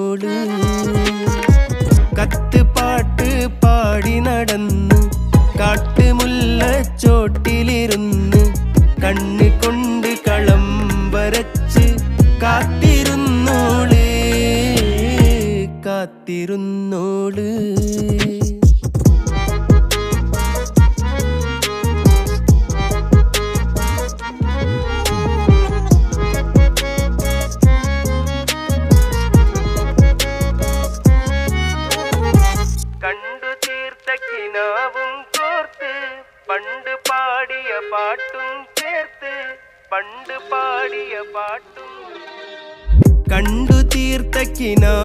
കാത്തിരുന്നോള് കത്ത് പാട്ട് പാടി നടന്ന് കാട്ടുമുല്ലച്ചോട്ടിലിരുന്ന് കണ്ണ് കൊണ്ട് കളം വരച്ച് കാത്തിരുന്നോള് കാത്തിരുന്നോള് കണ്ടു തീർത്ത കിനാവും കോർത്ത് പണ്ട് പാടിയ പാട്ടും ചേർത്ത് പണ്ട് പാടിയ പാട്ടും കണ്ടു തീർത്ത കിനാ